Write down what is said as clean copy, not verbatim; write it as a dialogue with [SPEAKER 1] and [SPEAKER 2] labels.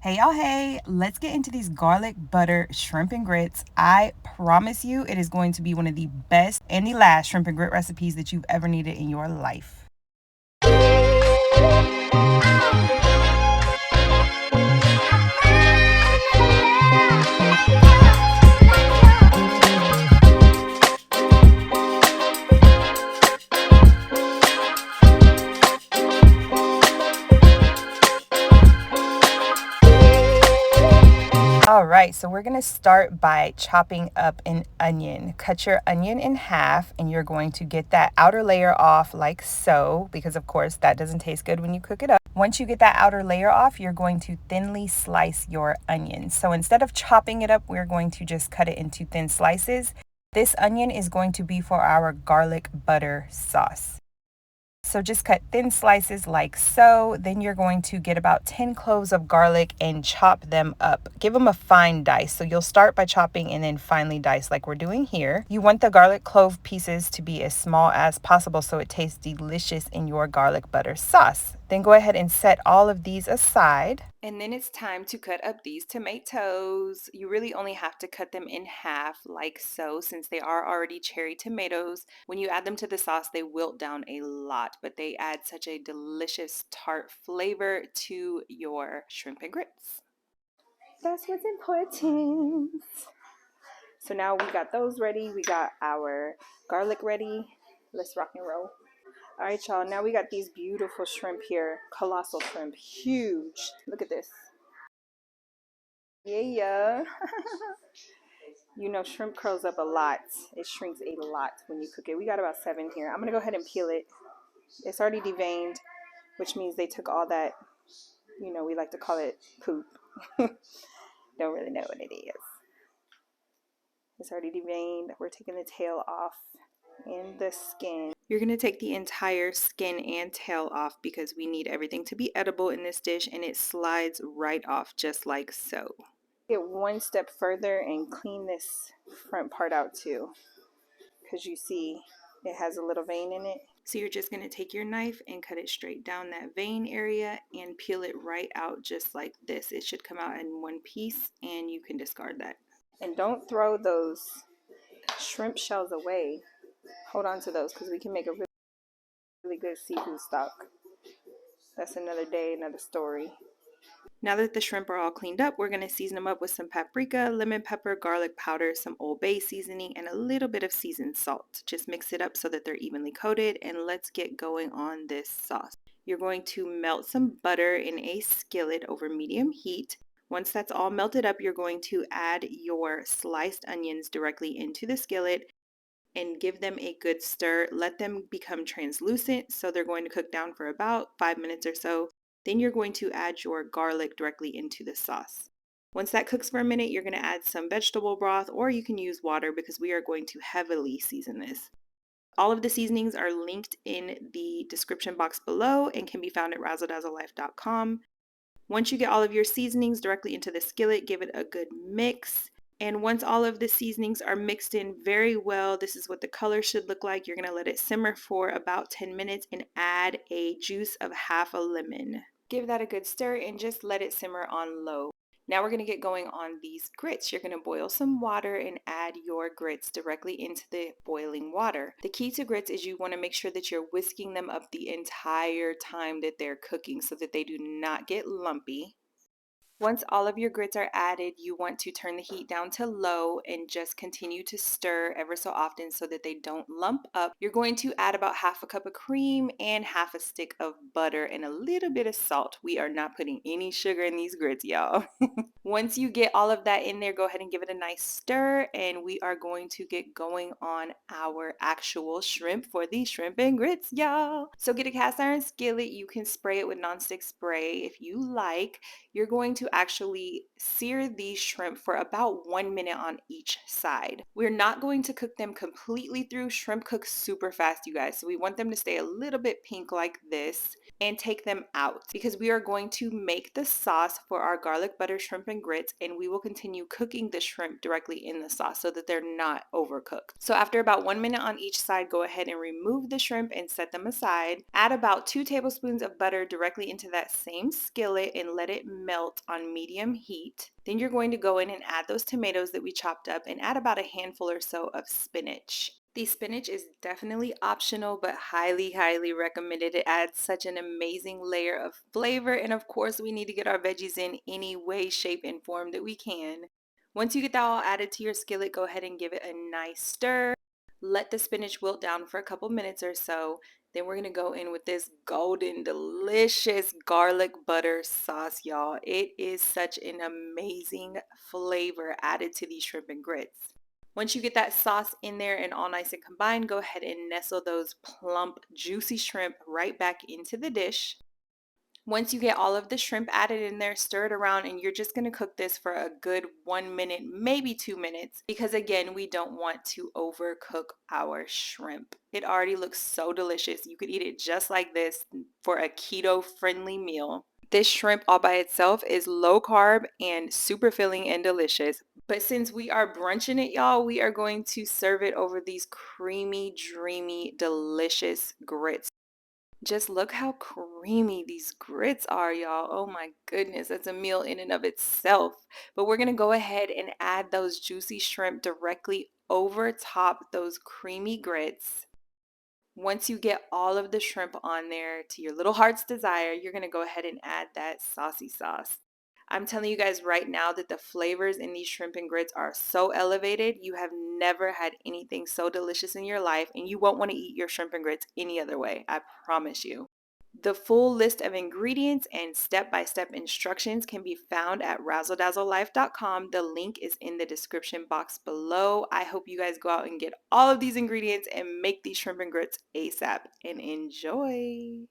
[SPEAKER 1] Hey y'all, hey, let's get into these garlic butter shrimp and grits. I promise you it is going to be one of the best and the last shrimp and grit recipes that you've ever needed in your life. All right, so we're gonna start by chopping up an onion. Cut your onion in half, and you're going to get that outer layer off like so, because of course that doesn't taste good when you cook it up. Once you get that outer layer off, you're going to thinly slice your onion. So instead of chopping it up, we're going to just cut it into thin slices. This onion is going to be for our garlic butter sauce. So just cut thin slices like so. Then you're going to get about 10 cloves of garlic and chop them up. Give them a fine dice. So you'll start by chopping and then finely dice like we're doing here. You want the garlic clove pieces to be as small as possible so it tastes delicious in your garlic butter sauce. Then go ahead and set all of these aside. And then it's time to cut up these tomatoes. You really only have to cut them in half like so, since they are already cherry tomatoes. When you add them to the sauce, they wilt down a lot, but they add such a delicious tart flavor to your shrimp and grits. That's what's important. So now we got those ready. We got our garlic ready. Let's rock and roll. All right, y'all. Now we got these beautiful shrimp here. Colossal shrimp. Huge. Look at this. Yeah. You know, shrimp curls up a lot. It shrinks a lot when you cook it. We got about 7 here. I'm going to go ahead and peel it. It's already deveined, which means they took all that, we like to call it poop. Don't really know what it is. It's already deveined. We're taking the tail off and the skin. You're going to take the entire skin and tail off because we need everything to be edible in this dish, and it slides right off just like so. Get one step further and clean this front part out too, because you see it has a little vein in it. So you're just going to take your knife and cut it straight down that vein area and peel it right out just like this. It should come out in one piece and you can discard that. And don't throw those shrimp shells away. Hold on to those because we can make a really good seafood stock. That's another day, another story. Now that the shrimp are all cleaned up, we're going to season them up with some paprika, lemon pepper, garlic powder, some Old Bay seasoning, and a little bit of seasoned salt. Just mix it up so that they're evenly coated, and let's get going on this sauce. You're going to melt some butter in a skillet over medium heat. Once that's all melted up, you're going to add your sliced onions directly into the skillet and give them a good stir. Let them become translucent, so they're going to cook down for about 5 minutes or so. Then you're going to add your garlic directly into the sauce. Once that cooks for a minute, you're going to add some vegetable broth, or you can use water because we are going to heavily season this. All of the seasonings are linked in the description box below and can be found at razzledazzlelife.com. Once you get all of your seasonings directly into the skillet, give it a good mix. And once all of the seasonings are mixed in very well, this is what the color should look like. You're going to let it simmer for about 10 minutes and add a juice of half a lemon. Give that a good stir and just let it simmer on low. Now we're going to get going on these grits. You're going to boil some water and add your grits directly into the boiling water. The key to grits is you want to make sure that you're whisking them up the entire time that they're cooking so that they do not get lumpy. Once all of your grits are added, you want to turn the heat down to low and just continue to stir ever so often so that they don't lump up. You're going to add about half a cup of cream and half a stick of butter and a little bit of salt. We are not putting any sugar in these grits, y'all. Once you get all of that in there, go ahead and give it a nice stir, and we are going to get going on our actual shrimp for the shrimp and grits, y'all. So get a cast iron skillet. You can spray it with nonstick spray if you like. You're going to actually sear these shrimp for about 1 minute on each side. We're not going to cook them completely through. Shrimp cook super fast, you guys. So we want them to stay a little bit pink like this and take them out because we are going to make the sauce for our garlic butter shrimp and grits, and we will continue cooking the shrimp directly in the sauce so that they're not overcooked. So after about 1 minute on each side, go ahead and remove the shrimp and set them aside. Add about 2 tablespoons of butter directly into that same skillet and let it melt on medium heat. Then you're going to go in and add those tomatoes that we chopped up and add about a handful or so of spinach. The spinach is definitely optional, but highly, highly recommended. It adds such an amazing layer of flavor. And of course, we need to get our veggies in any way, shape, and form that we can. Once you get that all added to your skillet, go ahead and give it a nice stir. Let the spinach wilt down for a couple minutes or so. Then we're going to go in with this golden, delicious garlic butter sauce, y'all. It is such an amazing flavor added to these shrimp and grits. Once you get that sauce in there and all nice and combined, go ahead and nestle those plump, juicy shrimp right back into the dish. Once you get all of the shrimp added in there, stir it around, and you're just going to cook this for a good 1 minute, maybe 2 minutes, because again, we don't want to overcook our shrimp. It already looks so delicious. You could eat it just like this for a keto-friendly meal. This shrimp all by itself is low carb and super filling and delicious. But since we are brunching it, y'all, we are going to serve it over these creamy, dreamy, delicious grits. Just look how creamy these grits are, y'all. Oh my goodness, that's a meal in and of itself. But we're going to go ahead and add those juicy shrimp directly over top those creamy grits. Once you get all of the shrimp on there to your little heart's desire, you're going to go ahead and add that saucy sauce. I'm telling you guys right now that the flavors in these shrimp and grits are so elevated. You have never had anything so delicious in your life, and you won't want to eat your shrimp and grits any other way. I promise you. The full list of ingredients and step-by-step instructions can be found at razzledazzlelife.com. The link is in the description box below. I hope you guys go out and get all of these ingredients and make these shrimp and grits ASAP and enjoy.